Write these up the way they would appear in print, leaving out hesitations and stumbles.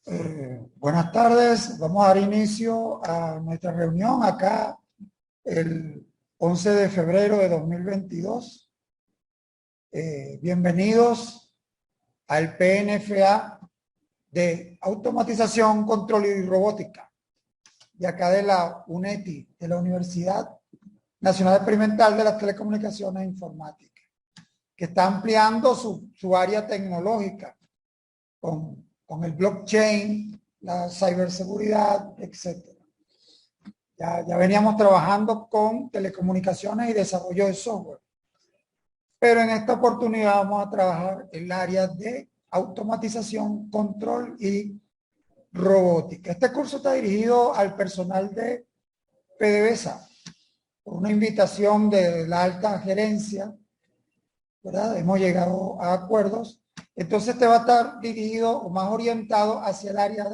Buenas tardes, vamos a dar inicio a nuestra reunión acá el 11 de febrero de 2022. Bienvenidos al PNFA de Automatización, Control y Robótica, de acá de la UNETI, de la Universidad Nacional Experimental de las Telecomunicaciones e Informática, que está ampliando su área tecnológica con el blockchain, la ciberseguridad, etc. Ya veníamos trabajando con telecomunicaciones y desarrollo de software, pero en esta oportunidad vamos a trabajar en el área de automatización, control y robótica. Este curso está dirigido al personal de PDVSA, por una invitación de la alta gerencia, ¿verdad? Hemos llegado a acuerdos. Entonces te va a estar dirigido o más orientado hacia el área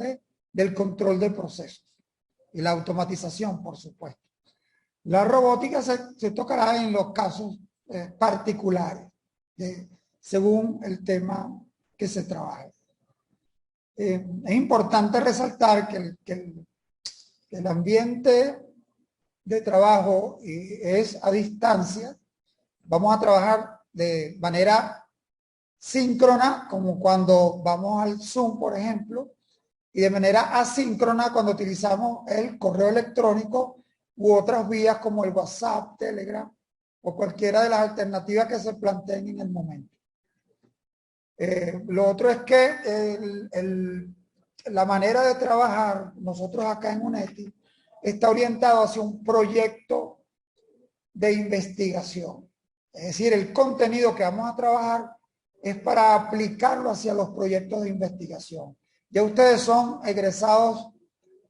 del control de procesos y la automatización, por supuesto. La robótica se tocará en los casos particulares, según el tema que se trabaje. Es importante resaltar que el ambiente de trabajo es a distancia. Vamos a trabajar de manera síncrona, como cuando vamos al Zoom, por ejemplo, y de manera asíncrona cuando utilizamos el correo electrónico u otras vías como el WhatsApp, Telegram o cualquiera de las alternativas que se planteen en el momento. Lo otro es que la manera de trabajar, nosotros acá en UNETI, está orientado hacia un proyecto de investigación. Es decir, el contenido que vamos a trabajar es para aplicarlo hacia los proyectos de investigación. Ya ustedes son egresados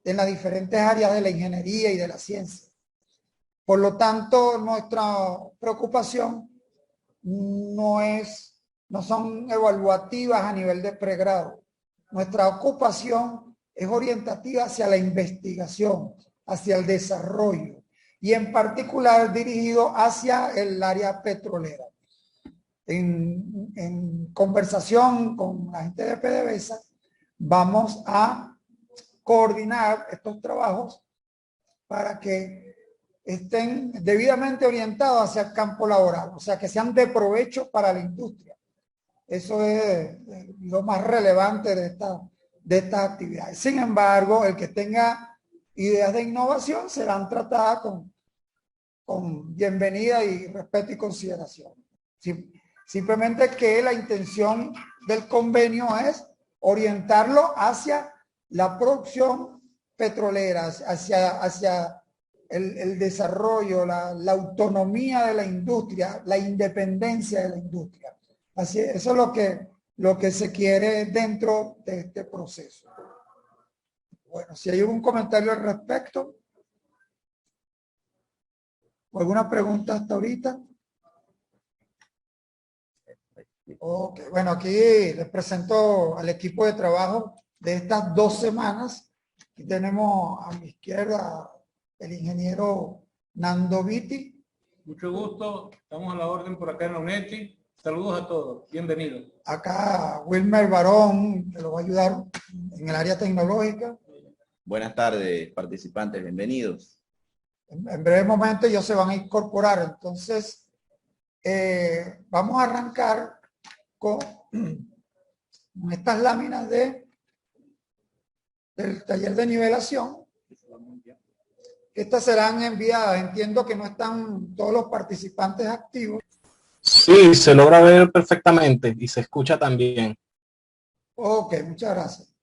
en las diferentes áreas de la ingeniería y de la ciencia. Por lo tanto, nuestra preocupación no son evaluativas a nivel de pregrado. Nuestra ocupación es orientativa hacia la investigación, hacia el desarrollo y en particular dirigido hacia el área petrolera. En conversación con la gente de PDVSA, vamos a coordinar estos trabajos para que estén debidamente orientados hacia el campo laboral, o sea, que sean de provecho para la industria. Eso es lo más relevante de estas actividades. Sin embargo, el que tenga ideas de innovación serán tratadas con bienvenida y respeto y consideración. Simplemente que la intención del convenio es orientarlo hacia la producción petrolera, hacia el desarrollo, la autonomía de la industria, la independencia de la industria. Así, eso es lo que se quiere dentro de este proceso. Bueno, si hay algún comentario al respecto o alguna pregunta hasta ahorita. Ok, bueno, aquí les presento al equipo de trabajo de estas 2 semanas. Aquí tenemos a mi izquierda el ingeniero Nando Vitti. Mucho gusto, estamos a la orden por acá en la UNETI. Saludos a todos, bienvenidos. Acá Wilmer Barón, que lo va a ayudar en el área tecnológica. Buenas tardes, participantes, bienvenidos. En breve momento ellos se van a incorporar, entonces vamos a arrancar con estas láminas del taller de nivelación. Estas serán enviadas. Entiendo que no están todos los participantes activos. Sí, se logra ver perfectamente y se escucha también. Ok, muchas gracias.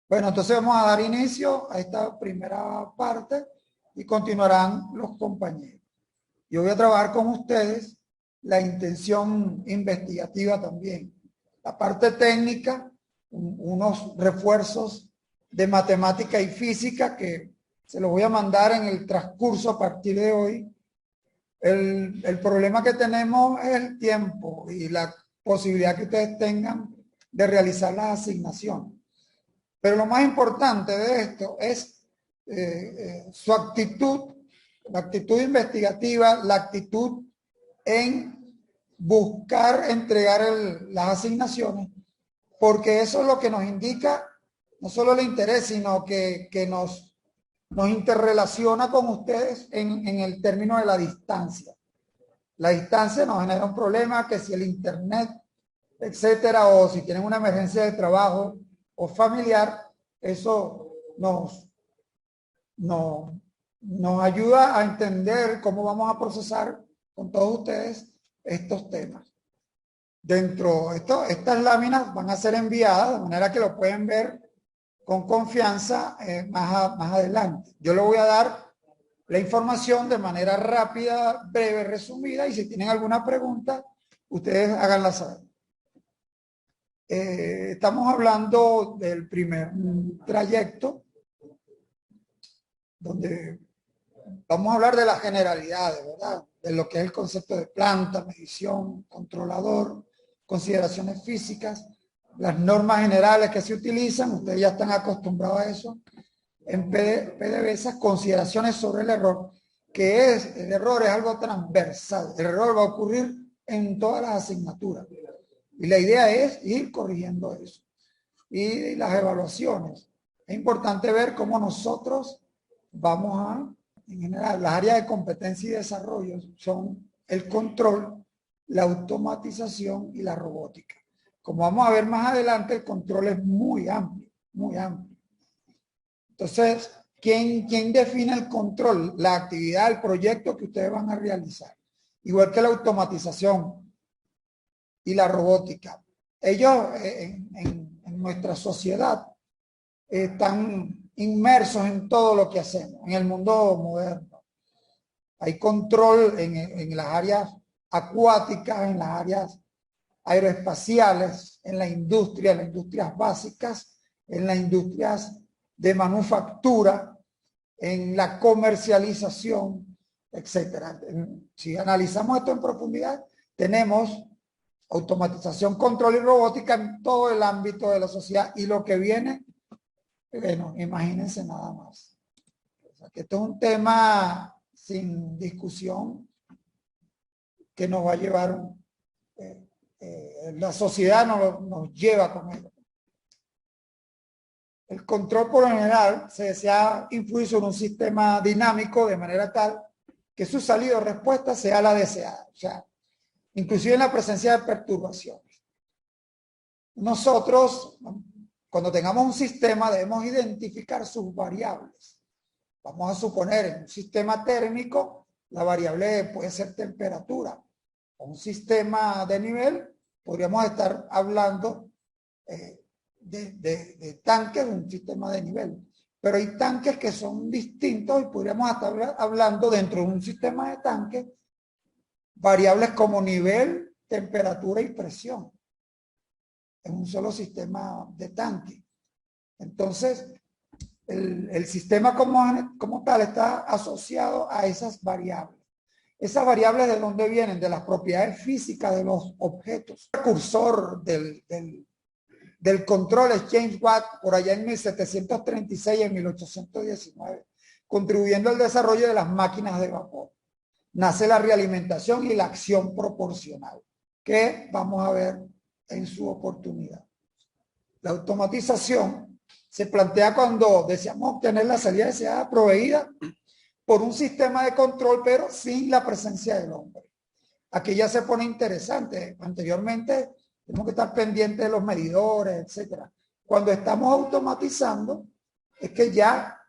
Bueno, entonces vamos a dar inicio a esta primera parte y continuarán los compañeros. Yo voy a trabajar con ustedes la intención investigativa también. La parte técnica, unos refuerzos de matemática y física que se los voy a mandar en el transcurso a partir de hoy. El problema que tenemos es el tiempo y la posibilidad que ustedes tengan de realizar las asignaciones. Pero lo más importante de esto es su actitud, la actitud investigativa, la actitud en buscar entregar las asignaciones, porque eso es lo que nos indica no solo le interesa, sino que nos interrelaciona con ustedes en el término de la distancia. La distancia nos genera un problema que si el internet, etcétera, o si tienen una emergencia de trabajo o familiar, eso nos ayuda a entender cómo vamos a procesar con todos ustedes estos temas. Estas láminas van a ser enviadas de manera que lo pueden ver con confianza más adelante. Yo le voy a dar la información de manera rápida, breve, resumida, y si tienen alguna pregunta, ustedes háganla saber. Estamos hablando del primer trayecto, donde vamos a hablar de las generalidades, ¿verdad? De lo que es el concepto de planta, medición, controlador, consideraciones físicas, las normas generales que se utilizan, ustedes ya están acostumbrados a eso. En PDVSA, consideraciones sobre el error, el error es algo transversal, el error va a ocurrir en todas las asignaturas. Y la idea es ir corrigiendo eso. Y las evaluaciones. Es importante ver cómo nosotros vamos en general, las áreas de competencia y desarrollo son el control, la automatización y la robótica. Como vamos a ver más adelante, el control es muy amplio, muy amplio. Entonces, ¿quién define el control? La actividad, el proyecto que ustedes van a realizar. Igual que la automatización y la robótica. Ellos en nuestra sociedad están inmersos en todo lo que hacemos, en el mundo moderno. Hay control en las áreas acuáticas, en las áreas aeroespaciales, en las industrias básicas, en las industrias de manufactura, en la comercialización, etcétera. Si analizamos esto en profundidad, tenemos automatización, control y robótica en todo el ámbito de la sociedad, y lo que viene, bueno, imagínense nada más. O sea, que esto es un tema sin discusión que nos va a llevar, la sociedad nos lleva con él. El control por lo general se desea influir sobre un sistema dinámico de manera tal que su salida o respuesta sea la deseada. O sea, inclusive en la presencia de perturbaciones. Nosotros, cuando tengamos un sistema, debemos identificar sus variables. Vamos a suponer en un sistema térmico, la variable puede ser temperatura. O un sistema de nivel, podríamos estar hablando de tanques, de un sistema de nivel. Pero hay tanques que son distintos y podríamos estar hablando dentro de un sistema de tanques variables como nivel, temperatura y presión en un solo sistema de tanque. Entonces, el sistema como tal está asociado a esas variables. Esas variables, ¿de dónde vienen? De las propiedades físicas de los objetos. El precursor del control es James Watt, por allá en 1736 y en 1819, contribuyendo al desarrollo de las máquinas de vapor. Nace la realimentación y la acción proporcional, que vamos a ver en su oportunidad. La automatización se plantea cuando deseamos obtener la salida deseada proveída por un sistema de control, pero sin la presencia del hombre. Aquí ya se pone interesante. Anteriormente tenemos que estar pendientes de los medidores, etcétera. Cuando estamos automatizando, es que ya,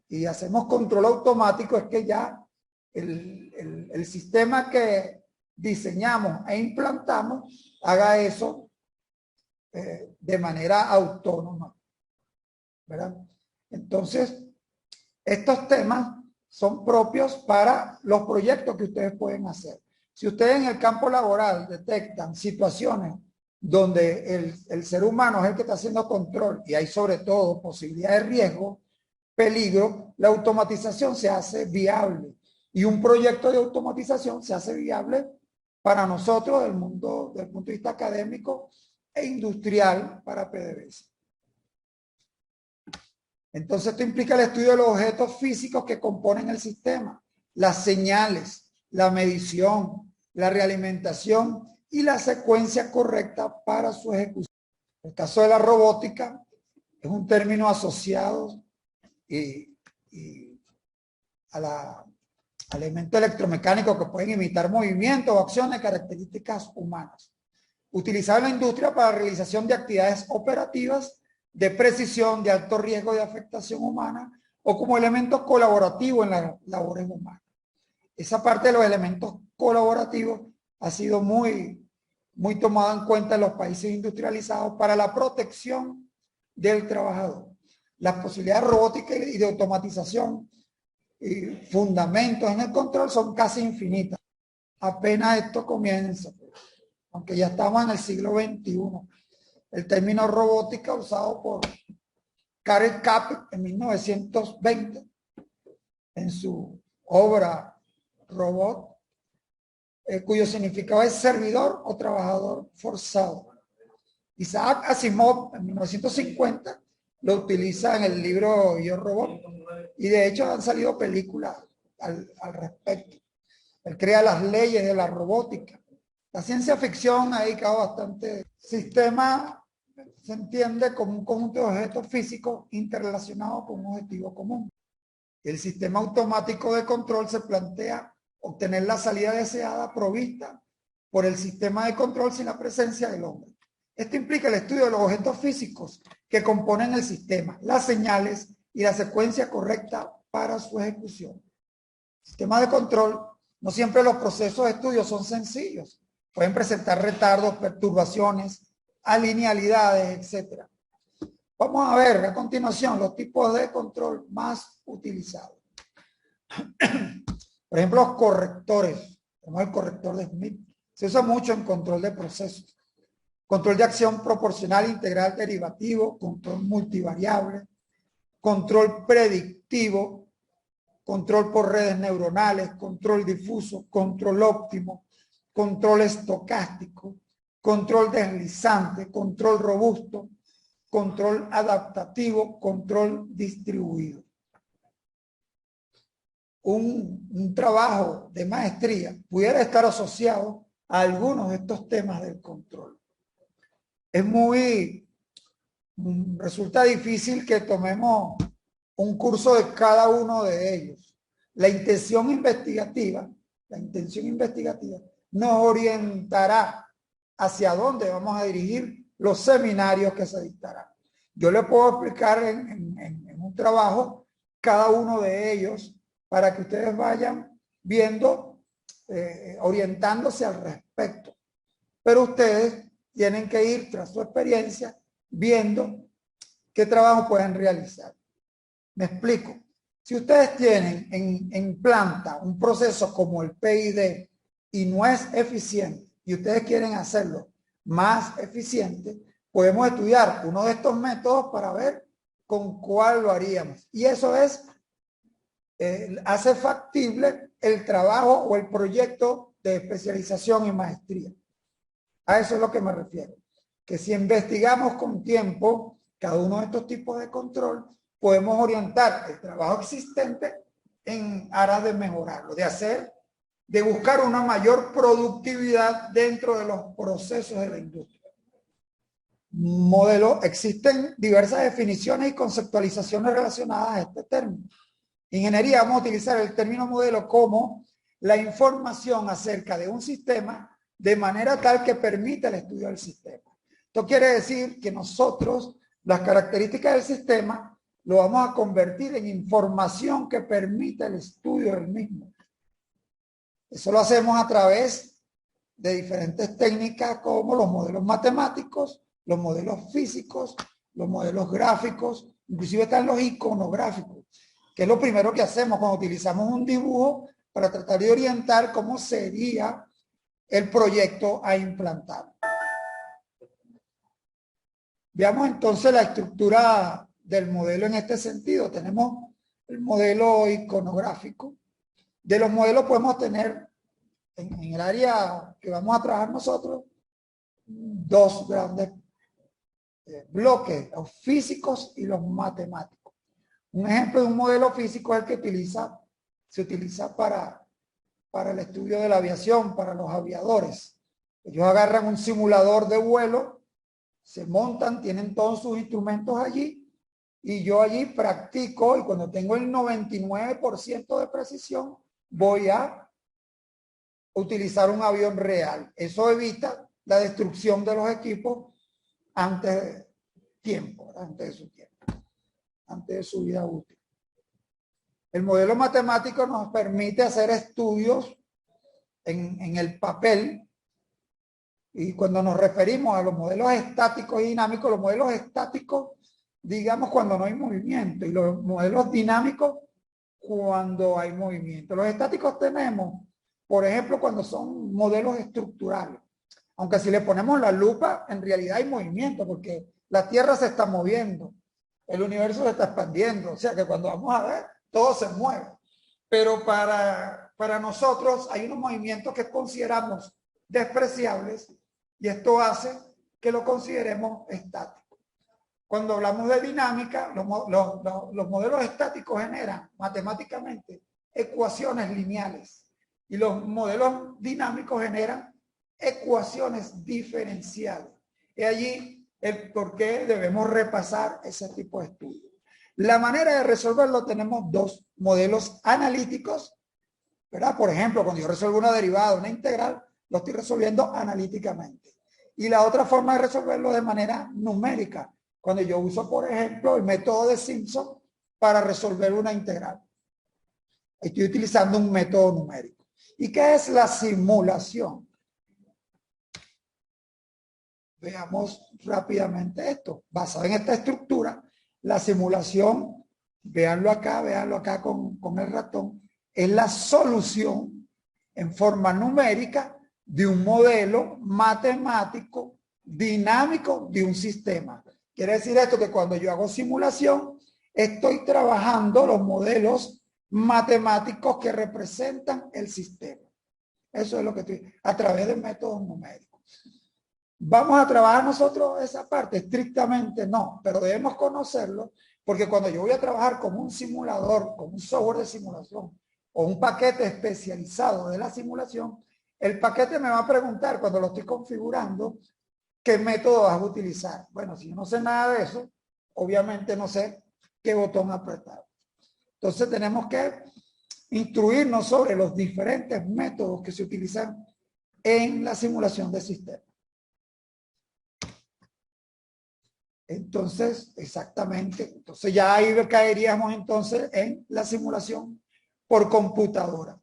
y hacemos control automático, es que ya el sistema que diseñamos e implantamos haga eso de manera autónoma, ¿verdad? Entonces, estos temas son propios para los proyectos que ustedes pueden hacer. Si ustedes en el campo laboral detectan situaciones donde el ser humano es el que está haciendo control y hay sobre todo posibilidad de riesgo, peligro, la automatización se hace viable. Y un proyecto de automatización se hace viable para nosotros del mundo, del punto de vista académico e industrial para PDVSA. Entonces esto implica el estudio de los objetos físicos que componen el sistema, las señales, la medición, la realimentación y la secuencia correcta para su ejecución. En el caso de la robótica, Es un término asociado a elementos electromecánicos que pueden imitar movimientos o acciones de características humanas. Utilizado en la industria para la realización de actividades operativas de precisión, de alto riesgo de afectación humana o como elemento colaborativo en las labores humanas. Esa parte de los elementos colaborativos ha sido muy tomada en cuenta en los países industrializados para la protección del trabajador. Las posibilidades robóticas y de automatización y fundamentos en el control son casi infinitas. Apenas esto comienza, aunque ya estamos en el siglo XXI. El término robótica usado por Karel Capek en 1920 en su obra Robot, cuyo significado es servidor o trabajador forzado. Isaac Asimov en 1950 lo utiliza en el libro Yo Robot y de hecho han salido películas al respecto. Él crea las leyes de la robótica. La ciencia ficción ha dedicado bastante. Sistema se entiende como un conjunto de objetos físicos interrelacionados con un objetivo común. El sistema automático de control se plantea obtener la salida deseada provista por el sistema de control sin la presencia del hombre. Esto implica el estudio de los objetos físicos que componen el sistema, las señales y la secuencia correcta para su ejecución. Sistema de control, no siempre los procesos de estudio son sencillos. Pueden presentar retardos, perturbaciones, alinealidades, etc. Vamos a ver a continuación los tipos de control más utilizados. Por ejemplo, los correctores. Tenemos el corrector de Smith. Se usa mucho en control de procesos. Control de acción proporcional, integral, derivativo, control multivariable, control predictivo, control por redes neuronales, control difuso, control óptimo, control estocástico, control deslizante, control robusto, control adaptativo, control distribuido. Un trabajo de maestría pudiera estar asociado a algunos de estos temas del control. Resulta difícil que tomemos un curso de cada uno de ellos. La intención investigativa nos orientará hacia dónde vamos a dirigir los seminarios que se dictarán. Yo le puedo explicar en un trabajo cada uno de ellos para que ustedes vayan viendo, orientándose al respecto. Pero ustedes tienen que ir tras su experiencia viendo qué trabajo pueden realizar. Me explico. Si ustedes tienen en planta un proceso como el PID y no es eficiente y ustedes quieren hacerlo más eficiente, podemos estudiar uno de estos métodos para ver con cuál lo haríamos. Y eso hace factible el trabajo o el proyecto de especialización y maestría. A eso es lo que me refiero. Que si investigamos con tiempo cada uno de estos tipos de control, podemos orientar el trabajo existente en aras de mejorarlo, de buscar una mayor productividad dentro de los procesos de la industria. Modelo, existen diversas definiciones y conceptualizaciones relacionadas a este término. Ingeniería, vamos a utilizar el término modelo como la información acerca de un sistema de manera tal que permita el estudio del sistema. Esto quiere decir que nosotros, las características del sistema, lo vamos a convertir en información que permita el estudio del mismo. Eso lo hacemos a través de diferentes técnicas como los modelos matemáticos, los modelos físicos, los modelos gráficos, inclusive están los iconográficos, que es lo primero que hacemos cuando utilizamos un dibujo para tratar de orientar cómo sería el proyecto a implantar. Veamos entonces la estructura del modelo en este sentido. Tenemos el modelo iconográfico. De los modelos podemos tener en el área que vamos a trabajar nosotros dos grandes bloques, los físicos y los matemáticos. Un ejemplo de un modelo físico es el que se utiliza para el estudio de la aviación, para los aviadores. Ellos agarran un simulador de vuelo, se montan, tienen todos sus instrumentos allí y yo allí practico, y cuando tengo el 99% de precisión, voy a utilizar un avión real. Eso evita la destrucción de los equipos antes de tiempo, antes de su tiempo, antes de su vida útil. El modelo matemático nos permite hacer estudios en el papel, y cuando nos referimos a los modelos estáticos y dinámicos, los modelos estáticos, digamos, cuando no hay movimiento, y los modelos dinámicos, cuando hay movimiento. Los estáticos tenemos, por ejemplo, cuando son modelos estructurales. Aunque si le ponemos la lupa, en realidad hay movimiento, porque la Tierra se está moviendo, el universo se está expandiendo, o sea que cuando vamos a ver, todo se mueve. Pero para nosotros hay unos movimientos que consideramos despreciables, y esto hace que lo consideremos estático. Cuando hablamos de dinámica, los modelos estáticos generan matemáticamente ecuaciones lineales, y los modelos dinámicos generan ecuaciones diferenciales. Y allí el por qué debemos repasar ese tipo de estudios. La manera de resolverlo, tenemos dos modelos analíticos, ¿verdad? Por ejemplo, cuando yo resuelvo una derivada, una integral, lo estoy resolviendo analíticamente. Y la otra forma de resolverlo de manera numérica, cuando yo uso, por ejemplo, el método de Simpson para resolver una integral. Estoy utilizando un método numérico. ¿Y qué es la simulación? Veamos rápidamente esto. Basado en esta estructura, la simulación, véanlo acá con el ratón, es la solución en forma numérica de un modelo matemático dinámico de un sistema. Quiere decir esto que cuando yo hago simulación, estoy trabajando los modelos matemáticos que representan el sistema. Eso es lo que estoy, a través de métodos numéricos. ¿Vamos a trabajar nosotros esa parte? Estrictamente no, pero debemos conocerlo, porque cuando yo voy a trabajar con un simulador, con un software de simulación o un paquete especializado de la simulación, el paquete me va a preguntar cuando lo estoy configurando qué método vas a utilizar. Bueno, si yo no sé nada de eso, obviamente no sé qué botón apretar. Entonces tenemos que instruirnos sobre los diferentes métodos que se utilizan en la simulación de sistemas. Entonces, exactamente, entonces ya ahí caeríamos entonces en la simulación por computadora.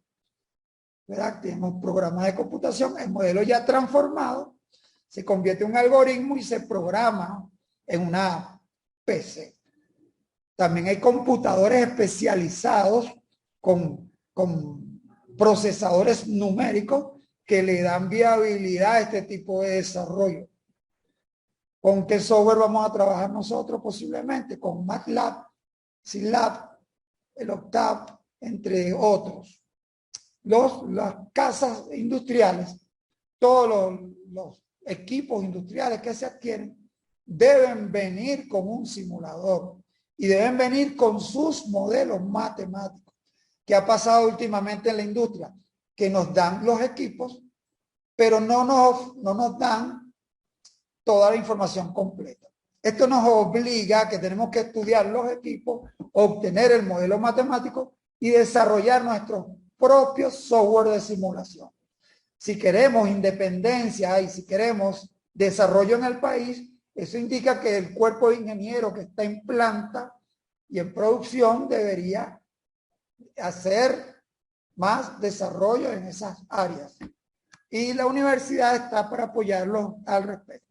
¿Verdad? Tenemos programas de computación, el modelo ya transformado, se convierte en un algoritmo y se programa en una PC. También hay computadores especializados con procesadores numéricos que le dan viabilidad a este tipo de desarrollo. ¿Con qué software vamos a trabajar nosotros? Posiblemente con MATLAB, SYNLAB, el Octave, entre otros. Las casas industriales, todos los equipos industriales que se adquieren, deben venir con un simulador y deben venir con sus modelos matemáticos. ¿Qué ha pasado últimamente en la industria? Que nos dan los equipos, pero no nos dan toda la información completa. Esto nos obliga a que tenemos que estudiar los equipos, obtener el modelo matemático y desarrollar nuestro propio software de simulación. Si queremos independencia y si queremos desarrollo en el país, eso indica que el cuerpo de ingenieros que está en planta y en producción debería hacer más desarrollo en esas áreas. Y la universidad está para apoyarlos al respecto.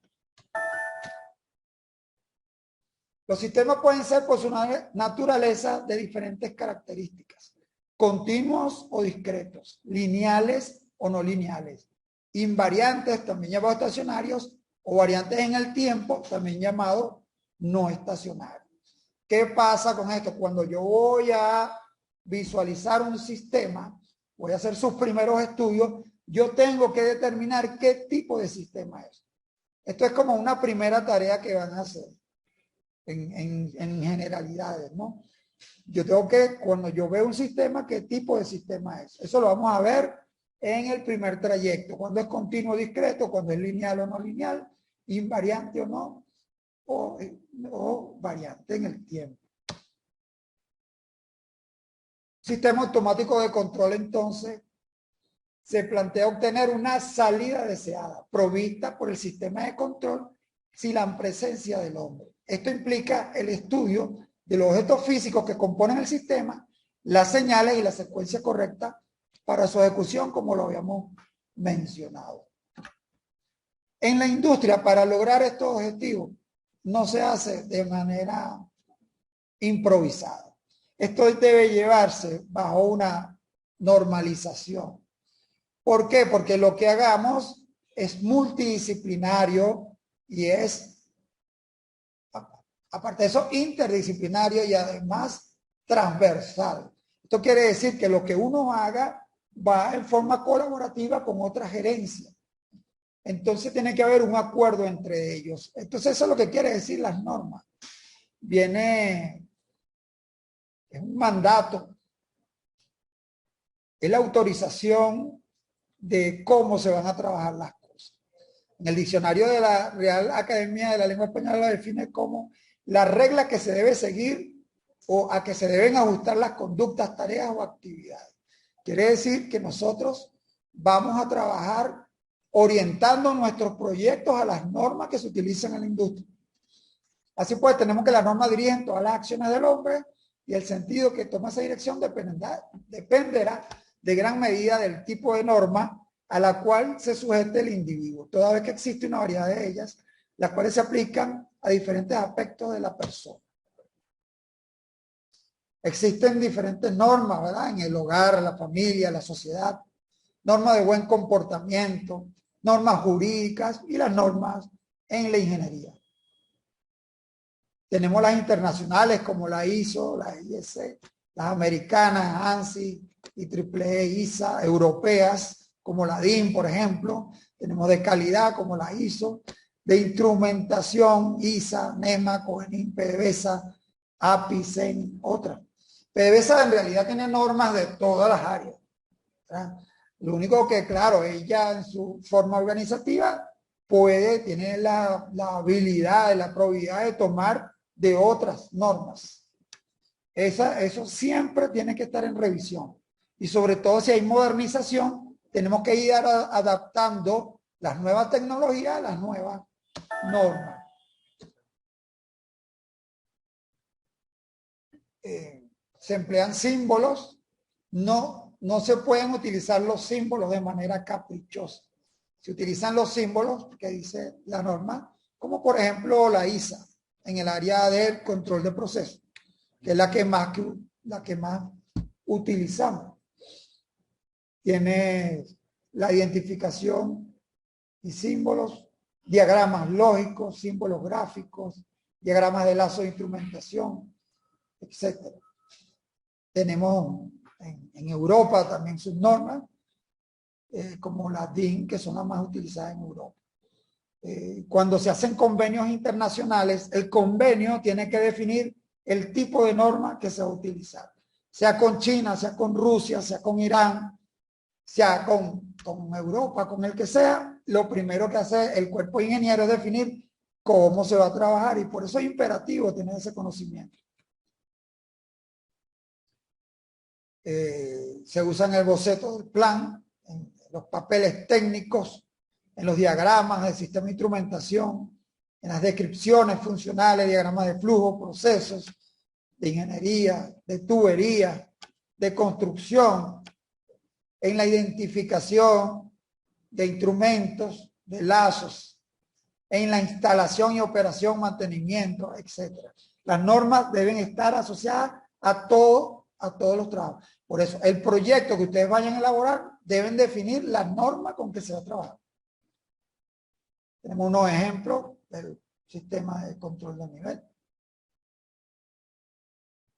Los sistemas pueden ser por su naturaleza de diferentes características, continuos o discretos, lineales o no lineales, invariantes, también llamados estacionarios, o variantes en el tiempo, también llamados no estacionarios. ¿Qué pasa con esto? Cuando yo voy a visualizar un sistema, voy a hacer sus primeros estudios, yo tengo que determinar qué tipo de sistema es. Esto es como una primera tarea que van a hacer. En generalidades, ¿no? Yo tengo que, cuando yo veo un sistema, ¿qué tipo de sistema es? Eso lo vamos a ver en el primer trayecto. Cuando es continuo o discreto, cuando es lineal o no lineal, invariante o no, o variante en el tiempo. Sistema automático de control, entonces, se plantea obtener una salida deseada, provista por el sistema de control sin la presencia del hombre. Esto implica el estudio de los objetos físicos que componen el sistema, las señales y la secuencia correcta para su ejecución, como lo habíamos mencionado. En la industria, para lograr estos objetivos, no se hace de manera improvisada. Esto debe llevarse bajo una normalización. ¿Por qué? Porque lo que hagamos es multidisciplinario y es, aparte de eso, interdisciplinario y además transversal. Esto quiere decir que lo que uno haga va en forma colaborativa con otra gerencia. Entonces tiene que haber un acuerdo entre ellos. Entonces eso es lo que quiere decir las normas. Es un mandato, es la autorización de cómo se van a trabajar las cosas. En el diccionario de la Real Academia de la Lengua Española lo define como la regla que se debe seguir o a que se deben ajustar las conductas, tareas o actividades. Quiere decir que nosotros vamos a trabajar orientando nuestros proyectos a las normas que se utilizan en la industria. Así pues, tenemos que las normas dirigen todas las acciones del hombre y el sentido que toma esa dirección dependerá de gran medida del tipo de norma a la cual se sujete el individuo, toda vez que existe una variedad de ellas, las cuales se aplican a diferentes aspectos de la persona. Existen diferentes normas, ¿verdad? En el hogar, la familia, la sociedad, normas de buen comportamiento, normas jurídicas y las normas en la ingeniería. Tenemos las internacionales como la ISO, la IEC, las americanas, ANSI y AAA, ISA, europeas como la DIN, por ejemplo. Tenemos de calidad como la ISO, de instrumentación, ISA, NEMA, COENIN, PDVSA, API, CEN, otras. PDVSA en realidad tiene normas de todas las áreas, ¿verdad? Lo único que, claro, ella en su forma organizativa tiene la habilidad, la probabilidad de tomar de otras normas. Eso siempre tiene que estar en revisión. Y sobre todo si hay modernización, tenemos que ir adaptando las nuevas tecnologías a las nuevas normas. Se emplean símbolos, no se pueden utilizar los símbolos de manera caprichosa. Se utilizan los símbolos que dice la norma, como por ejemplo la ISA, en el área del control de procesos, que es la que más utilizamos. Tiene la identificación y símbolos, diagramas lógicos, símbolos gráficos, diagramas de lazo de instrumentación, etc. Tenemos en Europa también sus normas, como las DIN, que son las más utilizadas en Europa. Cuando se hacen convenios internacionales, el convenio tiene que definir el tipo de norma que se va a utilizar, sea con China, sea con Rusia, sea con Irán, sea con Europa, con el que sea. Lo primero que hace el cuerpo de ingenieros es definir cómo se va a trabajar, y por eso es imperativo tener ese conocimiento. Se usa en el boceto del plan, en los papeles técnicos, en los diagramas del sistema de instrumentación, en las descripciones funcionales, diagramas de flujo, procesos, de ingeniería, de tubería, de construcción, en la identificación de instrumentos, de lazos, en la instalación y operación, mantenimiento, etc. Las normas deben estar asociadas a todos los trabajos. Por eso, el proyecto que ustedes vayan a elaborar deben definir las normas con que se va a trabajar. Tenemos unos ejemplos del sistema de control de nivel.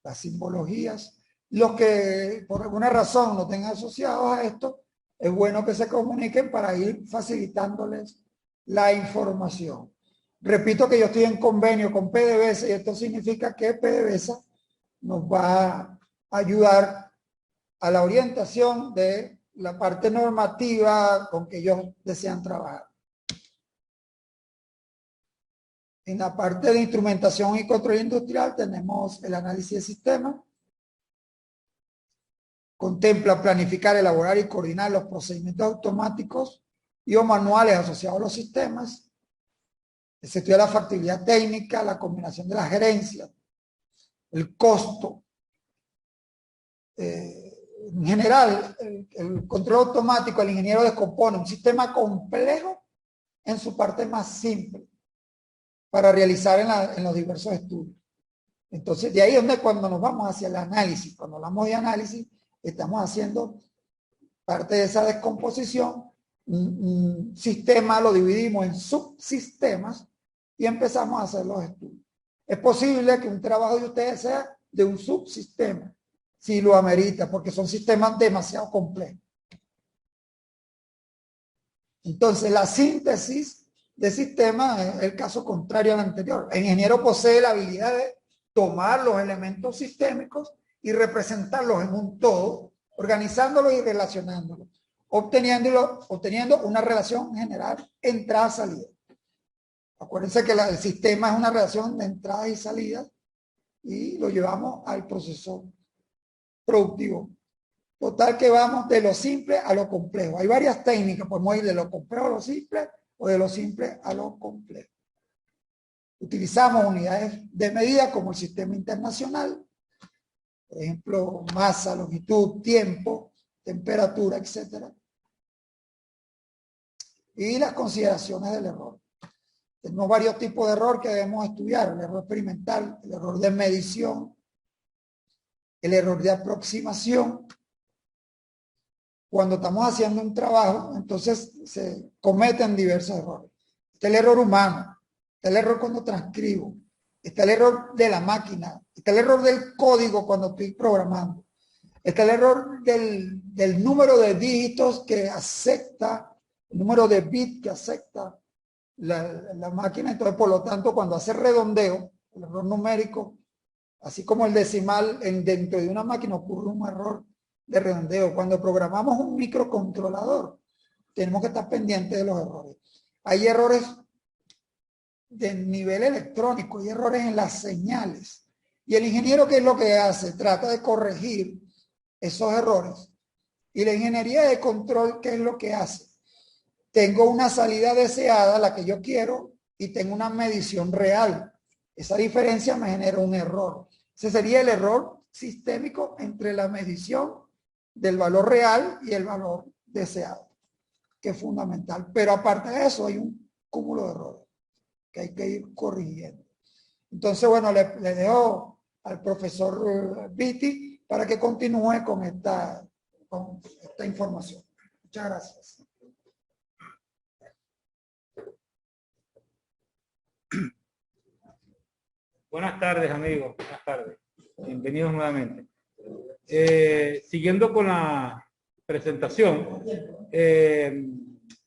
Las simbologías. Los que por alguna razón no tengan asociados a esto, es bueno que se comuniquen para ir facilitándoles la información. Repito que yo estoy en convenio con PDVSA y esto significa que PDVSA nos va a ayudar a la orientación de la parte normativa con que ellos desean trabajar. En la parte de instrumentación y control industrial tenemos el análisis de sistemas. Contempla planificar, elaborar y coordinar los procedimientos automáticos y o manuales asociados a los sistemas. Se estudia la factibilidad técnica, la combinación de las gerencias, el costo. En general, el control automático, el ingeniero descompone un sistema complejo en su parte más simple para realizar en los diversos estudios. Entonces, de ahí es donde cuando nos vamos hacia el análisis, cuando hablamos de análisis, estamos haciendo parte de esa descomposición. Un sistema lo dividimos en subsistemas y empezamos a hacer los estudios. Es posible que un trabajo de ustedes sea de un subsistema, si lo amerita, porque son sistemas demasiado complejos. Entonces, la síntesis de sistemas es el caso contrario al anterior. El ingeniero posee la habilidad de tomar los elementos sistémicos y representarlos en un todo, organizándolos y relacionándolos, obteniendo una relación general entrada-salida. Acuérdense que el sistema es una relación de entrada y salida y lo llevamos al proceso productivo. Total que vamos de lo simple a lo complejo. Hay varias técnicas, podemos ir de lo complejo a lo simple o de lo simple a lo complejo. Utilizamos unidades de medida como el sistema internacional, por ejemplo, masa, longitud, tiempo, temperatura, etc. Y las consideraciones del error. Tenemos varios tipos de error que debemos estudiar: el error experimental, el error de medición, el error de aproximación. Cuando estamos haciendo un trabajo, entonces se cometen diversos errores. Está el error humano, está el error cuando transcribo, está el error de la máquina, está el error del código cuando estoy programando, está el error del número de dígitos que acepta, el número de bits que acepta la máquina. Entonces, por lo tanto, cuando hace redondeo, el error numérico, así como el decimal dentro de una máquina, ocurre un error de redondeo. Cuando programamos un microcontrolador, tenemos que estar pendientes de los errores. Hay errores de nivel electrónico, hay errores en las señales. Y el ingeniero, ¿qué es lo que hace? Trata de corregir esos errores. Y la ingeniería de control, ¿qué es lo que hace? Tengo una salida deseada, la que yo quiero, y tengo una medición real. Esa diferencia me genera un error. Ese sería el error sistémico entre la medición del valor real y el valor deseado, que es fundamental. Pero aparte de eso, hay un cúmulo de errores que hay que ir corrigiendo. Entonces, bueno, le dejo al profesor Vitti para que continúe con esta información. Muchas gracias. Buenas tardes, amigos. Buenas tardes. Bienvenidos nuevamente. Siguiendo con la presentación,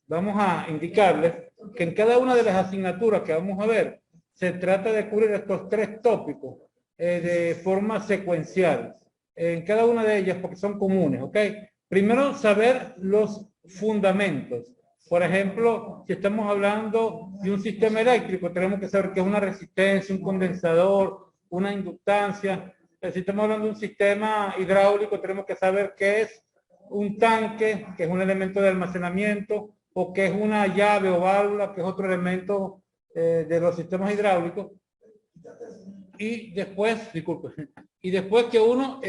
vamos a indicarles que en cada una de las asignaturas que vamos a ver, se trata de cubrir estos tres tópicos de forma secuencial. En cada una de ellas, porque son comunes, ¿ok? Primero, saber los fundamentos. Por ejemplo, si estamos hablando de un sistema eléctrico, tenemos que saber qué es una resistencia, un condensador, una inductancia. Si estamos hablando de un sistema hidráulico, tenemos que saber qué es un tanque, que es un elemento de almacenamiento, o qué es una llave o válvula, que es otro elemento de los sistemas hidráulicos. Y después, disculpe, y después que uno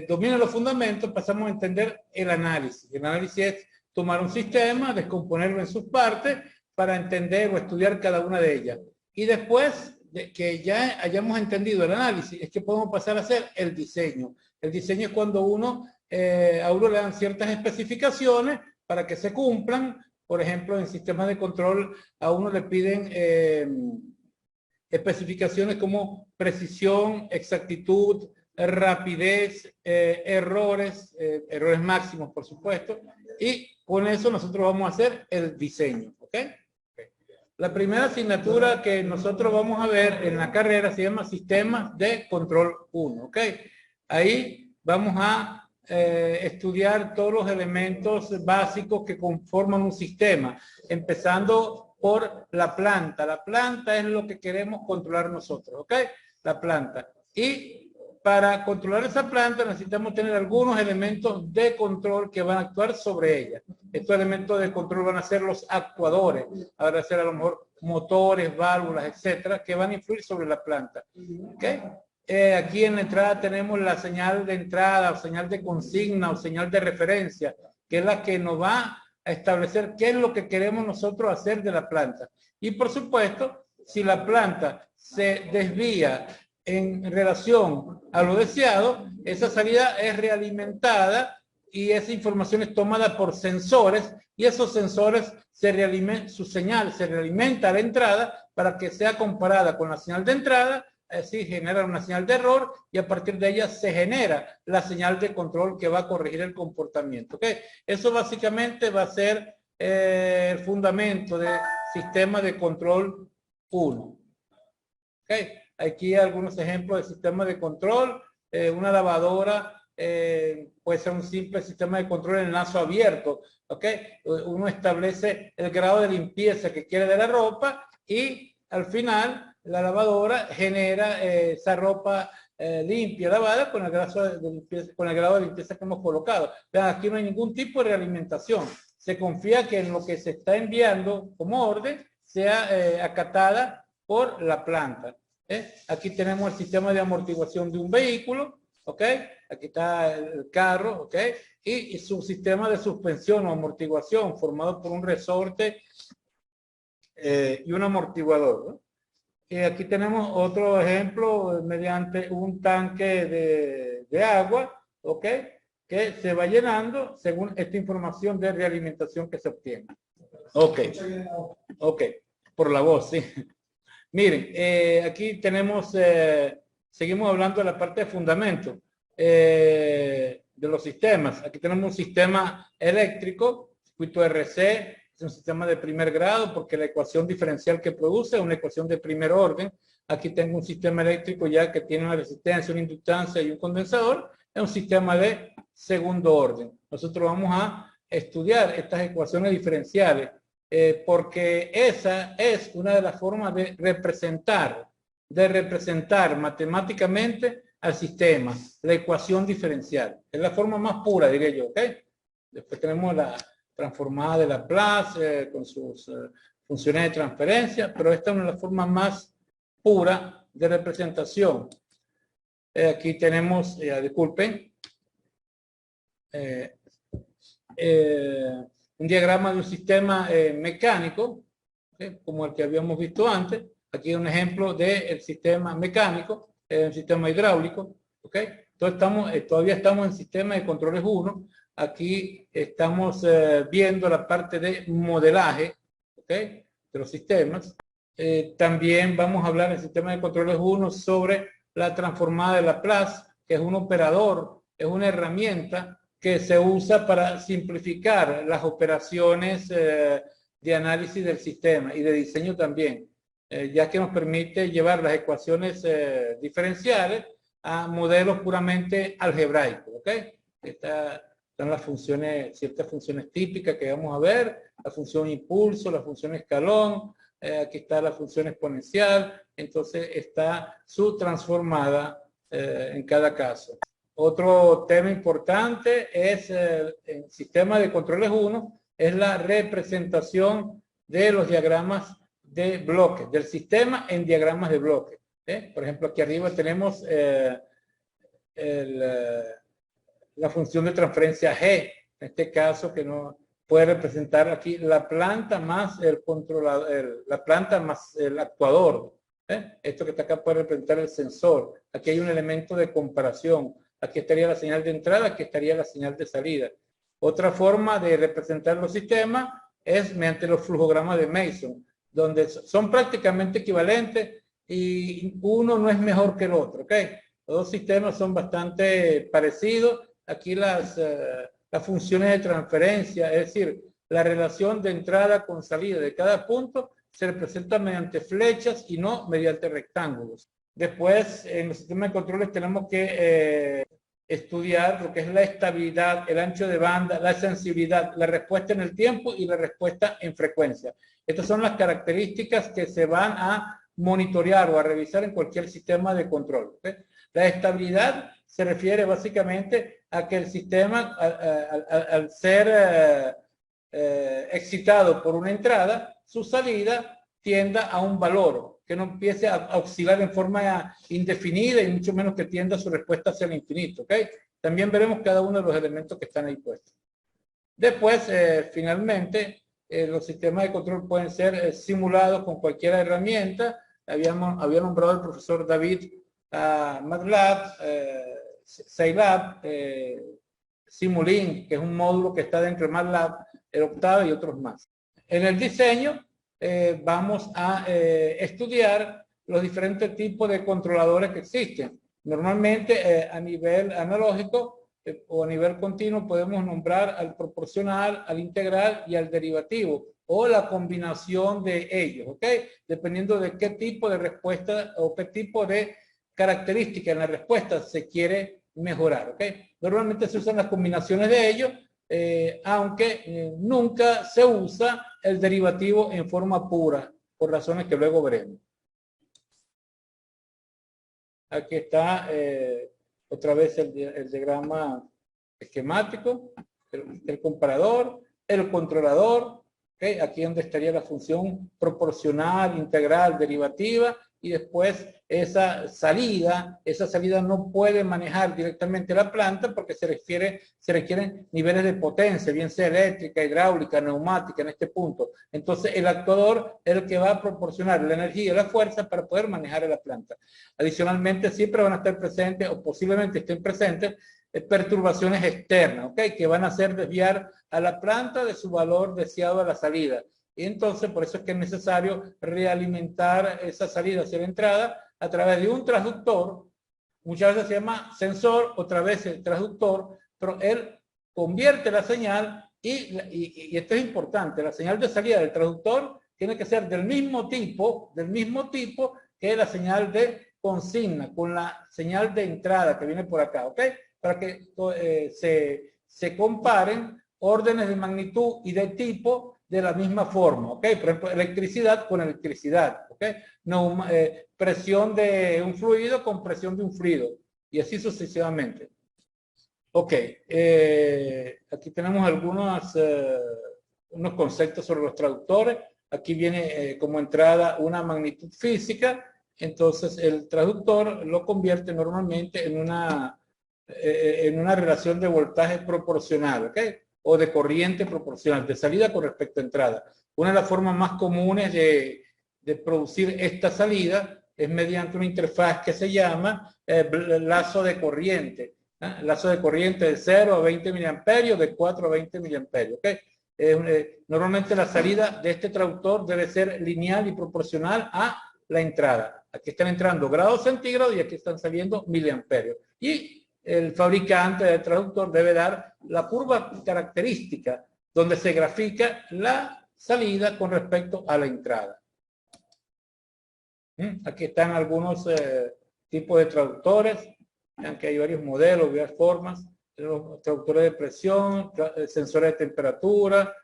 domina los fundamentos, pasamos a entender el análisis. El análisis es tomar un sistema, descomponerlo en sus partes para entender o estudiar cada una de ellas. Y después de que ya hayamos entendido el análisis, es que podemos pasar a hacer el diseño. El diseño es cuando a uno le dan ciertas especificaciones para que se cumplan. Por ejemplo, en sistemas de control a uno le piden especificaciones como precisión, exactitud, rapidez, errores máximos, por supuesto, y con eso nosotros vamos a hacer el diseño, ¿ok? La primera asignatura que nosotros vamos a ver en la carrera se llama Sistemas de Control 1, ¿ok? Ahí vamos a estudiar todos los elementos básicos que conforman un sistema, empezando por la planta. La planta es lo que queremos controlar nosotros, ¿ok? La planta. Y para controlar esa planta necesitamos tener algunos elementos de control que van a actuar sobre ella. Estos elementos de control van a ser los actuadores, van a ser a lo mejor motores, válvulas, etcétera, que van a influir sobre la planta. ¿Ok? Aquí en la entrada tenemos la señal de entrada, o señal de consigna, o señal de referencia, que es la que nos va a establecer qué es lo que queremos nosotros hacer de la planta. Y por supuesto, si la planta se desvía en relación a lo deseado, esa salida es realimentada y esa información es tomada por sensores y esos sensores su señal se realimenta a la entrada para que sea comparada con la señal de entrada, así genera una señal de error y a partir de ella se genera la señal de control que va a corregir el comportamiento. ¿Okay? Eso básicamente va a ser el fundamento del sistema de control 1. ¿Okay? Aquí hay algunos ejemplos de sistema de control. Una lavadora puede ser un simple sistema de control en lazo abierto. ¿Okay? Uno establece el grado de limpieza que quiere de la ropa y al final la lavadora genera esa ropa limpia, lavada con el grado de limpieza que hemos colocado. Vean, aquí no hay ningún tipo de realimentación. Se confía que en lo que se está enviando como orden sea acatada por la planta. Aquí tenemos el sistema de amortiguación de un vehículo, ¿ok? Aquí está el carro, ¿ok? Y su sistema de suspensión o amortiguación formado por un resorte y un amortiguador, ¿no? Aquí tenemos otro ejemplo mediante un tanque de agua, ¿ok? Que se va llenando según esta información de realimentación que se obtiene. Ok, ok, por la voz, sí. Miren, aquí tenemos, seguimos hablando de la parte de fundamento de los sistemas. Aquí tenemos un sistema eléctrico, circuito RC, es un sistema de primer grado porque la ecuación diferencial que produce es una ecuación de primer orden. Aquí tengo un sistema eléctrico ya que tiene una resistencia, una inductancia y un condensador. Es un sistema de segundo orden. Nosotros vamos a estudiar estas ecuaciones diferenciales porque esa es una de las formas de representar matemáticamente al sistema, la ecuación diferencial. Es la forma más pura, diré yo, ¿ok? Después tenemos la transformada de Laplace con sus funciones de transferencia, pero esta es una de las formas más pura de representación. Aquí tenemos, disculpen, un diagrama de un sistema mecánico, como el que habíamos visto antes. Aquí hay un ejemplo del sistema mecánico, el sistema hidráulico. ¿Okay? Entonces todavía estamos en sistema de controles 1. Aquí estamos viendo la parte de modelaje, ¿okay? De los sistemas. También vamos a hablar en el sistema de controles 1 sobre la transformada de Laplace, que es un operador, es una herramienta que se usa para simplificar las operaciones de análisis del sistema y de diseño también, ya que nos permite llevar las ecuaciones diferenciales a modelos puramente algebraicos. ¿Okay? Están las funciones, ciertas funciones típicas que vamos a ver, la función impulso, la función escalón, aquí está la función exponencial, entonces está su transformada en cada caso. Otro tema importante es el sistema de controles 1, es la representación de los diagramas de bloques, del sistema en diagramas de bloques. Por ejemplo, aquí arriba tenemos la función de transferencia G, en este caso que no puede representar aquí la planta más el controlador, la planta más el actuador. Esto que está acá puede representar el sensor. Aquí hay un elemento de comparación. Aquí estaría la señal de entrada, aquí estaría la señal de salida. Otra forma de representar los sistemas es mediante los flujogramas de Mason, donde son prácticamente equivalentes y uno no es mejor que el otro. ¿Okay? Los dos sistemas son bastante parecidos. Aquí las funciones de transferencia, es decir, la relación de entrada con salida de cada punto se representa mediante flechas y no mediante rectángulos. Después, en los sistemas de controles tenemos que estudiar lo que es la estabilidad, el ancho de banda, la sensibilidad, la respuesta en el tiempo y la respuesta en frecuencia. Estas son las características que se van a monitorear o a revisar en cualquier sistema de control. ¿Okay? La estabilidad se refiere básicamente a que el sistema, al ser excitado por una entrada, su salida tienda a un valor, que no empiece a oscilar en forma indefinida y mucho menos que tienda su respuesta hacia el infinito. ¿Okay? También veremos cada uno de los elementos que están ahí puestos. Después, finalmente, los sistemas de control pueden ser simulados con cualquier herramienta. Había nombrado el profesor David MATLAB, Scilab, Simulink, que es un módulo que está dentro de MATLAB, el Octave y otros más. En el diseño vamos a estudiar los diferentes tipos de controladores que existen. Normalmente a nivel analógico o a nivel continuo podemos nombrar al proporcional, al integral y al derivativo, o la combinación de ellos, ¿ok? Dependiendo de qué tipo de respuesta o qué tipo de característica en la respuesta se quiere mejorar, ¿ok? Normalmente se usan las combinaciones de ellos, aunque nunca se usa el derivativo en forma pura, por razones que luego veremos. Aquí está otra vez el diagrama esquemático, el comparador, el controlador, ¿okay? Aquí donde estaría la función proporcional, integral, derivativa, y después esa salida no puede manejar directamente la planta porque se requieren niveles de potencia, bien sea eléctrica, hidráulica, neumática en este punto. Entonces el actuador es el que va a proporcionar la energía y la fuerza para poder manejar la planta. Adicionalmente siempre van a estar presentes o posiblemente estén presentes perturbaciones externas, ¿okay? Que van a hacer desviar a la planta de su valor deseado a la salida. Y entonces por eso es que es necesario realimentar esa salida hacia la entrada a través de un transductor. Muchas veces se llama sensor, otra vez el transductor, pero él convierte la señal y esto es importante, la señal de salida del transductor tiene que ser del mismo tipo que la señal de consigna, con la señal de entrada que viene por acá, ¿ok? Para que se comparen órdenes de magnitud y de tipo de la misma forma, ¿ok? Por ejemplo, electricidad con electricidad, ¿ok? No, presión de un fluido con presión de un fluido, y así sucesivamente. Ok, aquí tenemos unos conceptos sobre los traductores. Aquí viene como entrada una magnitud física, entonces el traductor lo convierte normalmente en una relación de voltaje proporcional, ¿ok? O de corriente proporcional, de salida con respecto a entrada. Una de las formas más comunes de producir esta salida es mediante una interfaz que se llama lazo de corriente. Lazo de corriente de 0 a 20 miliamperios, de 4 a 20 miliamperios. ¿Okay? Normalmente la salida de este traductor debe ser lineal y proporcional a la entrada. Aquí están entrando grados centígrados y aquí están saliendo miliamperios. Y el fabricante del traductor debe dar la curva característica donde se grafica la salida con respecto a la entrada. Aquí están algunos tipos de traductores, aunque hay varios modelos, varias formas. Los traductores de presión, sensores de temperatura,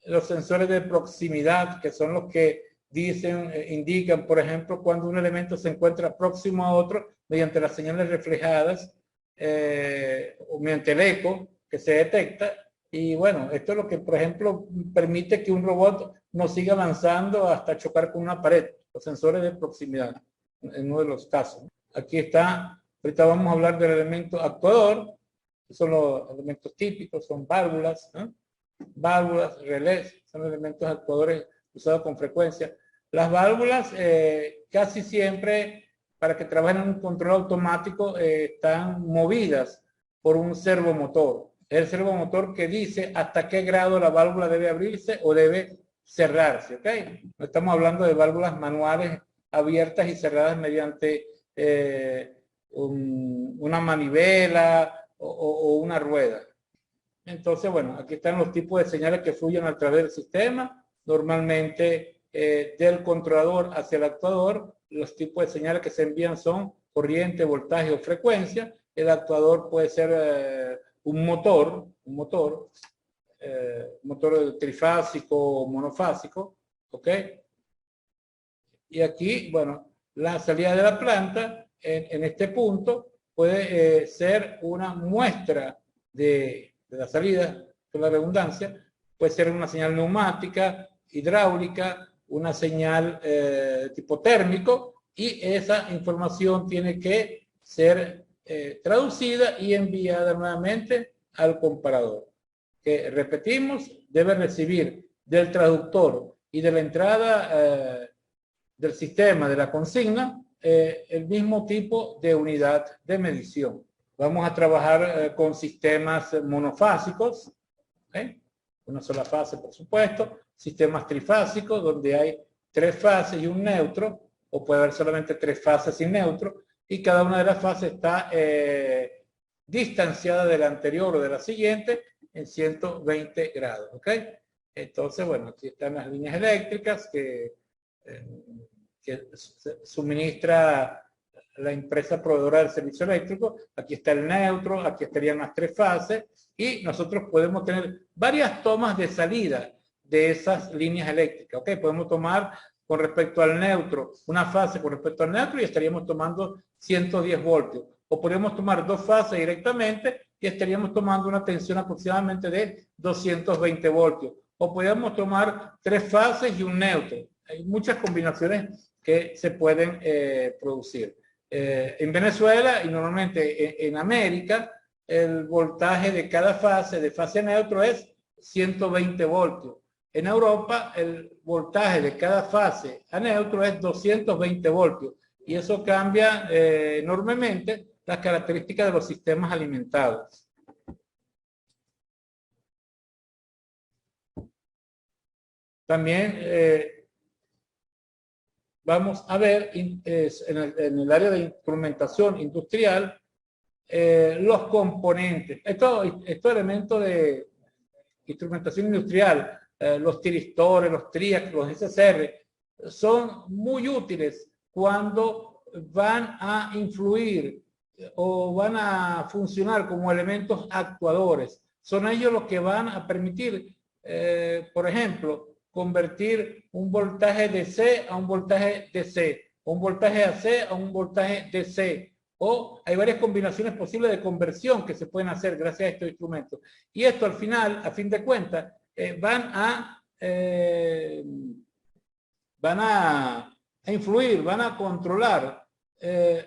los sensores de proximidad, que son los que indican, por ejemplo, cuando un elemento se encuentra próximo a otro mediante las señales reflejadas o mediante el eco que se detecta. Y bueno, esto es lo que, por ejemplo, permite que un robot no siga avanzando hasta chocar con una pared. Los sensores de proximidad, en uno de los casos. Aquí está, ahorita vamos a hablar del elemento actuador, que son los elementos típicos, son válvulas, ¿no? Válvulas, relés, son elementos actuadores usados con frecuencia. Las válvulas casi siempre, para que trabajen en un control automático, están movidas por un servomotor. Es el servomotor que dice hasta qué grado la válvula debe abrirse o debe cerrarse, ¿ok? No estamos hablando de válvulas manuales abiertas y cerradas mediante una manivela o una rueda. Entonces, bueno, aquí están los tipos de señales que fluyen a través del sistema. Normalmente, del controlador hacia el actuador, los tipos de señales que se envían son corriente, voltaje o frecuencia. el actuador puede ser un motor trifásico o monofásico, ¿ok? Y aquí, bueno, la salida de la planta en este punto puede ser una muestra de la salida, con la redundancia, puede ser una señal neumática, hidráulica, una señal tipo térmico, y esa información tiene que ser traducida y enviada nuevamente al comparador, que repetimos, debe recibir del traductor y de la entrada del sistema de la consigna el mismo tipo de unidad de medición. Vamos a trabajar con sistemas monofásicos, una sola fase por supuesto, sistemas trifásicos donde hay 3 fases y un neutro, o puede haber solamente 3 fases y neutro, y cada una de las fases está distanciada de la anterior o de la siguiente en 120 grados, ¿ok? Entonces, bueno, aquí están las líneas eléctricas que suministra la empresa proveedora del servicio eléctrico. Aquí está el neutro, aquí estarían las 3 fases, y nosotros podemos tener varias tomas de salida de esas líneas eléctricas, ¿ok? Podemos tomar con respecto al neutro una fase con respecto al neutro y estaríamos tomando 110 voltios. O podemos tomar 2 fases directamente y estaríamos tomando una tensión aproximadamente de 220 voltios. O podemos tomar 3 fases y un neutro. Hay muchas combinaciones que se pueden producir. En Venezuela y normalmente en América, el voltaje de cada fase, de fase neutro, es 120 voltios. En Europa, el voltaje de cada fase a neutro es 220 voltios. Y eso cambia enormemente las características de los sistemas alimentados. También vamos a ver en el área de instrumentación industrial los componentes. Estos elementos de instrumentación industrial, los tiristores, los TRIAC, los SSR, son muy útiles cuando van a influir o van a funcionar como elementos actuadores. Son ellos los que van a permitir, por ejemplo, convertir un voltaje DC a un voltaje DC, o un voltaje AC a un voltaje DC, o hay varias combinaciones posibles de conversión que se pueden hacer gracias a estos instrumentos. Y esto al final, a fin de cuentas, van a influir, van a controlar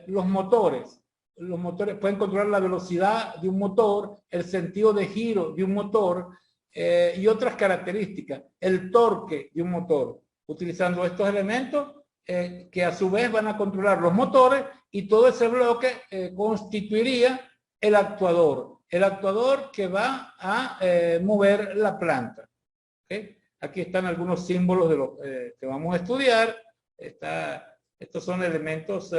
los motores. Los motores pueden controlar la velocidad de un motor, el sentido de giro de un motor, y otras características, el torque de un motor, utilizando estos elementos que a su vez van a controlar los motores, y todo ese bloque constituiría el actuador que va a mover la planta. ¿Okay? Aquí están algunos símbolos de los que vamos a estudiar. Estos son elementos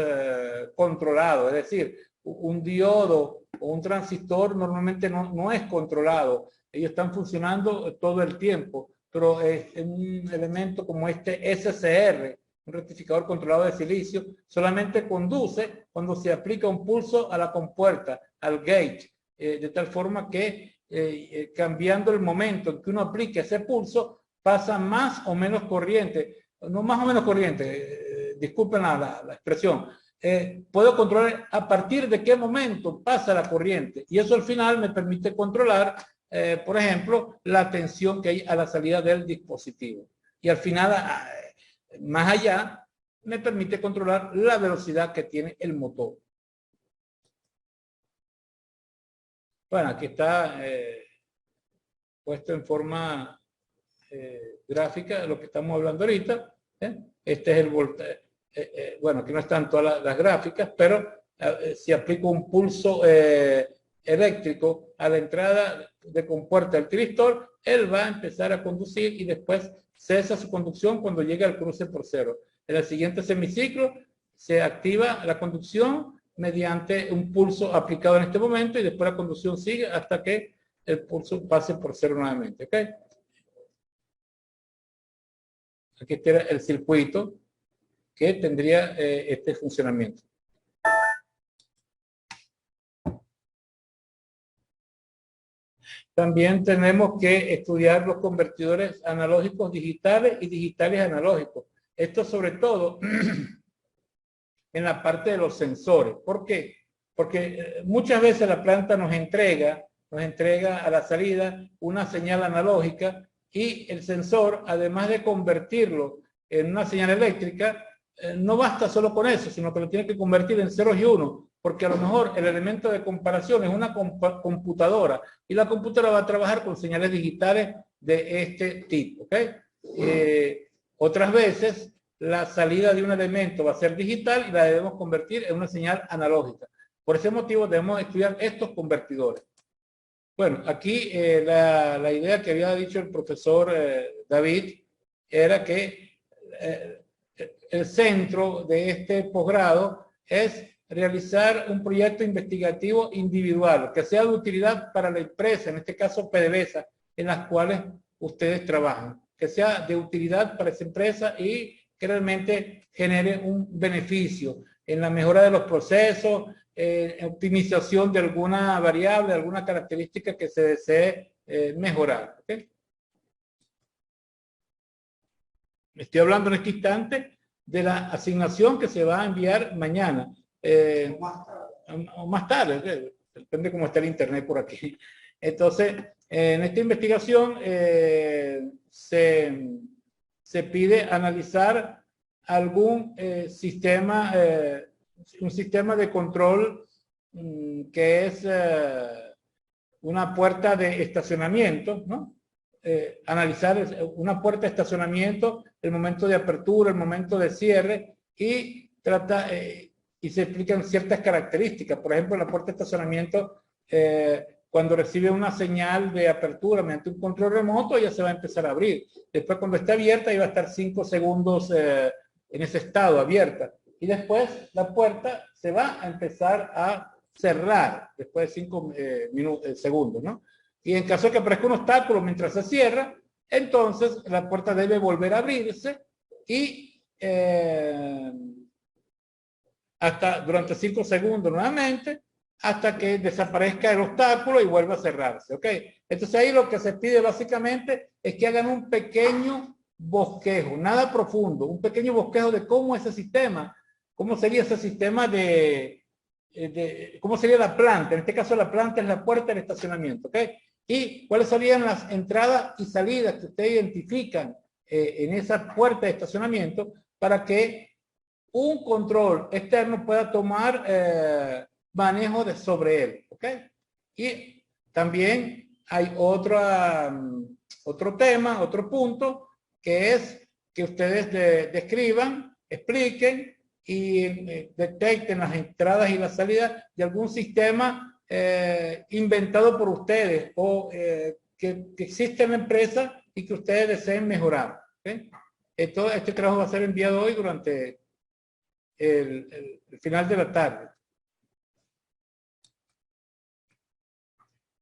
controlados, es decir, un diodo o un transistor normalmente no es controlado. Ellos están funcionando todo el tiempo, pero un elemento como este SCR, un rectificador controlado de silicio, solamente conduce cuando se aplica un pulso a la compuerta, al gate, de tal forma que cambiando el momento en que uno aplique ese pulso, pasa más o menos corriente. No más o menos corriente, disculpen la expresión. Puedo controlar a partir de qué momento pasa la corriente, y eso al final me permite controlar, por ejemplo, la tensión que hay a la salida del dispositivo. Y al final, más allá, me permite controlar la velocidad que tiene el motor. Bueno, aquí está puesto en forma gráfica de lo que estamos hablando ahorita. Este es el voltaje. Bueno, aquí no están todas las gráficas, pero si aplico un pulso eléctrico a la entrada de compuerta del tiristor, él va a empezar a conducir y después cesa su conducción cuando llegue al cruce por cero. En el siguiente semiciclo se activa la conducción mediante un pulso aplicado en este momento, y después la conducción sigue hasta que el pulso pase por cero nuevamente. ¿Okay? Aquí está el circuito que tendría este funcionamiento. También tenemos que estudiar los convertidores analógicos digitales y digitales analógicos. Esto sobre todo en la parte de los sensores. ¿Por qué? Porque muchas veces la planta nos entrega a la salida una señal analógica y el sensor, además de convertirlo en una señal eléctrica, no basta solo con eso, sino que lo tiene que convertir en ceros y unos, porque a lo mejor el elemento de comparación es una computadora y la computadora va a trabajar con señales digitales de este tipo. ¿Okay? Otras veces la salida de un elemento va a ser digital y la debemos convertir en una señal analógica. Por ese motivo debemos estudiar estos convertidores. Bueno, aquí la idea que había dicho el profesor David era que el centro de este posgrado es realizar un proyecto investigativo individual que sea de utilidad para la empresa, en este caso PDVSA, en las cuales ustedes trabajan, que sea de utilidad para esa empresa y que realmente genere un beneficio en la mejora de los procesos, optimización de alguna variable, alguna característica que se desee mejorar. ¿Okay? Estoy hablando en este instante de la asignación que se va a enviar mañana. O más tarde, depende cómo está el internet por aquí. Entonces, en esta investigación se pide analizar algún sistema, un sistema de control que es una puerta de estacionamiento, ¿no? Analizar una puerta de estacionamiento, el momento de apertura, el momento de cierre y y se explican ciertas características. Por ejemplo, la puerta de estacionamiento, cuando recibe una señal de apertura mediante un control remoto, ya se va a empezar a abrir. Después, cuando esté abierta, iba a estar 5 segundos en ese estado, abierta. Y después la puerta se va a empezar a cerrar después de 5 segundos, ¿no? Y en caso de que aparezca un obstáculo mientras se cierra, entonces la puerta debe volver a abrirse y durante 5 segundos nuevamente, hasta que desaparezca el obstáculo y vuelva a cerrarse. ¿Ok? Entonces ahí lo que se pide básicamente es que hagan un pequeño bosquejo, nada profundo, un pequeño bosquejo de cómo ese sistema, cómo sería ese sistema cómo sería la planta. En este caso la planta es la puerta del estacionamiento. ¿Ok? Y cuáles serían las entradas y salidas que ustedes identifican en esa puerta de estacionamiento para que un control externo pueda tomar manejo sobre él. ¿Ok? Y también hay otro tema, otro punto, que es que ustedes describan, expliquen y detecten las entradas y las salidas de algún sistema inventado por ustedes o que existe en la empresa y que ustedes deseen mejorar. ¿Okay? Este trabajo va a ser enviado hoy durante el final de la tarde.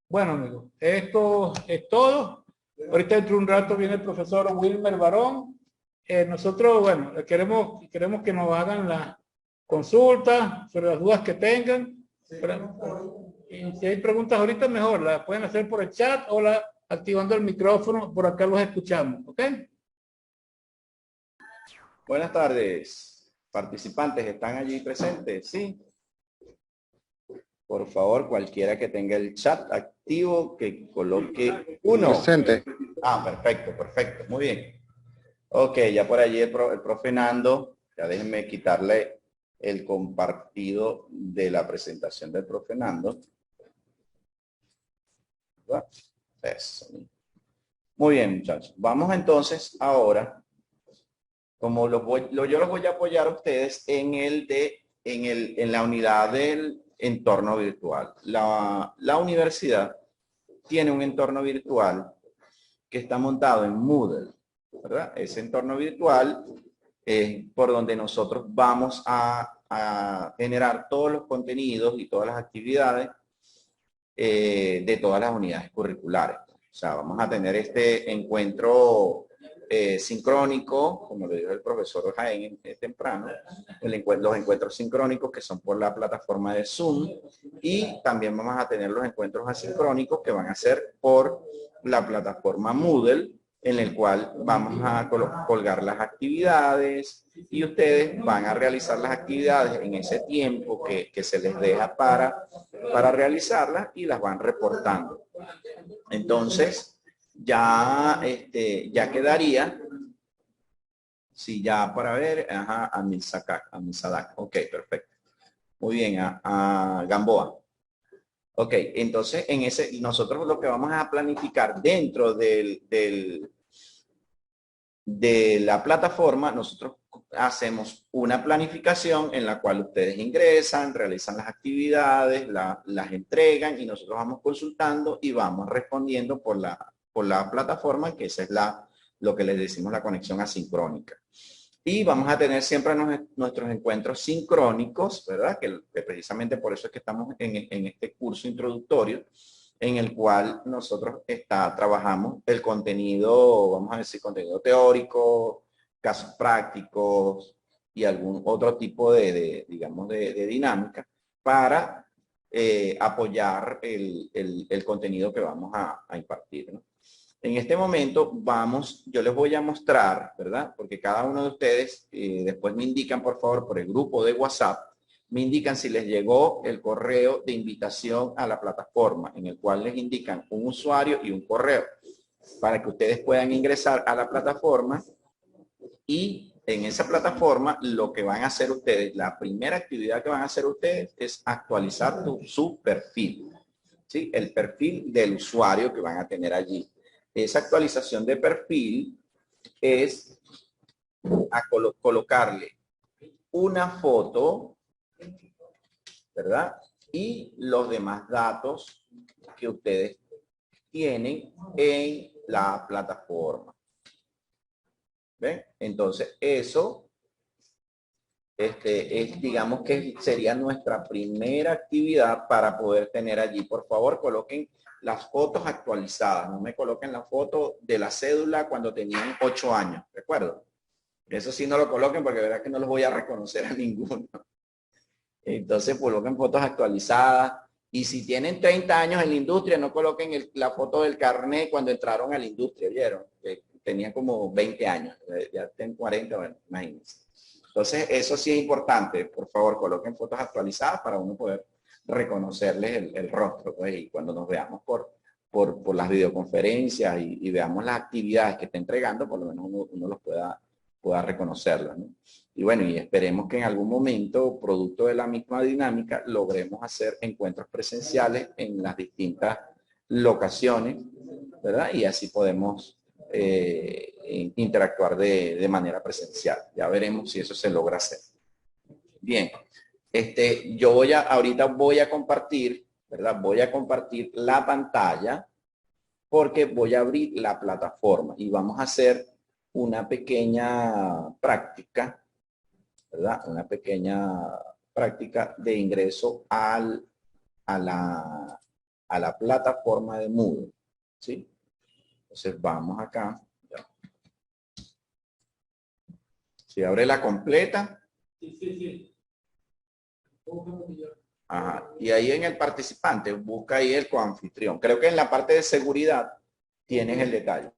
Bueno, amigos, esto es todo. Ahorita dentro de un rato viene el profesor Wilmer Barón. Nosotros, bueno, queremos que nos hagan la consulta sobre las dudas que tengan. Y si hay preguntas ahorita, mejor, las pueden hacer por el chat o activando el micrófono. Por acá los escuchamos. ¿Ok? Buenas tardes. Participantes, ¿están allí presentes? Sí. Por favor, cualquiera que tenga el chat activo, que coloque 1. Presente. Ah, perfecto, perfecto. Muy bien. Ok, ya por allí el profe Nando. Ya déjenme quitarle el compartido de la presentación del profe Nando. Eso. Muy bien, muchachos. Vamos entonces ahora, como yo los voy a apoyar a ustedes en la unidad del entorno virtual. La universidad tiene un entorno virtual que está montado en Moodle, ¿verdad? Ese entorno virtual es por donde nosotros vamos a generar todos los contenidos y todas las actividades de todas las unidades curriculares. O sea, vamos a tener este encuentro sincrónico, como lo dijo el profesor Jaén temprano, los encuentros sincrónicos que son por la plataforma de Zoom, y también vamos a tener los encuentros asincrónicos que van a ser por la plataforma Moodle, en el cual vamos a colgar las actividades y ustedes van a realizar las actividades en ese tiempo que se les deja para realizarlas y las van reportando. Entonces, ya quedaría, si ya para ver, a Misadak. Ok, perfecto. Muy bien, a Gamboa. Ok, entonces nosotros lo que vamos a planificar dentro de la plataforma, nosotros hacemos una planificación en la cual ustedes ingresan, realizan las actividades, las entregan y nosotros vamos consultando y vamos respondiendo por la plataforma, que esa es lo que les decimos la conexión asincrónica. Y vamos a tener siempre nuestros encuentros sincrónicos, ¿verdad? Que precisamente por eso es que estamos en este curso introductorio, en el cual nosotros trabajamos el contenido, vamos a decir, contenido teórico, casos prácticos y algún otro tipo digamos, de dinámica para apoyar el contenido que vamos a impartir, ¿no? En este momento yo les voy a mostrar, ¿verdad? Porque cada uno de ustedes después me indican, por favor, por el grupo de WhatsApp, me indican si les llegó el correo de invitación a la plataforma, en el cual les indican un usuario y un correo, para que ustedes puedan ingresar a la plataforma y en esa plataforma lo que van a hacer ustedes, la primera actividad que van a hacer ustedes es actualizar su perfil, ¿sí? El perfil del usuario que van a tener allí. Esa actualización de perfil es colocarle una foto, ¿verdad? Y los demás datos que ustedes tienen en la plataforma. ¿Ven? Entonces, eso digamos que sería nuestra primera actividad para poder tener allí. Por favor, coloquen las fotos actualizadas. No me coloquen la foto de la cédula cuando tenían 8 años. ¿De acuerdo? Eso sí no lo coloquen porque verás que no los voy a reconocer a ninguno. Entonces coloquen fotos actualizadas. Y si tienen 30 años en la industria, no coloquen la foto del carnet cuando entraron a la industria. ¿Vieron? Tenían como 20 años. Ya tienen 40, bueno, imagínense. Entonces, eso sí es importante. Por favor, coloquen fotos actualizadas para uno poder reconocerles el rostro. Pues, y cuando nos veamos por las videoconferencias y veamos las actividades que está entregando, por lo menos uno los pueda reconocerlas, ¿no? Y bueno, y esperemos que en algún momento, producto de la misma dinámica, logremos hacer encuentros presenciales en las distintas locaciones, ¿verdad? Y así podemos interactuar de manera presencial. Ya veremos si eso se logra hacer. Bien, yo ahorita voy a compartir, ¿verdad? Voy a compartir la pantalla porque voy a abrir la plataforma y vamos a hacer una pequeña práctica, ¿verdad? Una pequeña práctica de ingreso a la plataforma de Moodle, ¿sí? Entonces vamos acá. Si abre la completa. Sí. Ajá. Y ahí en el participante, busca ahí el coanfitrión. Creo que en la parte de seguridad tienes el detalle.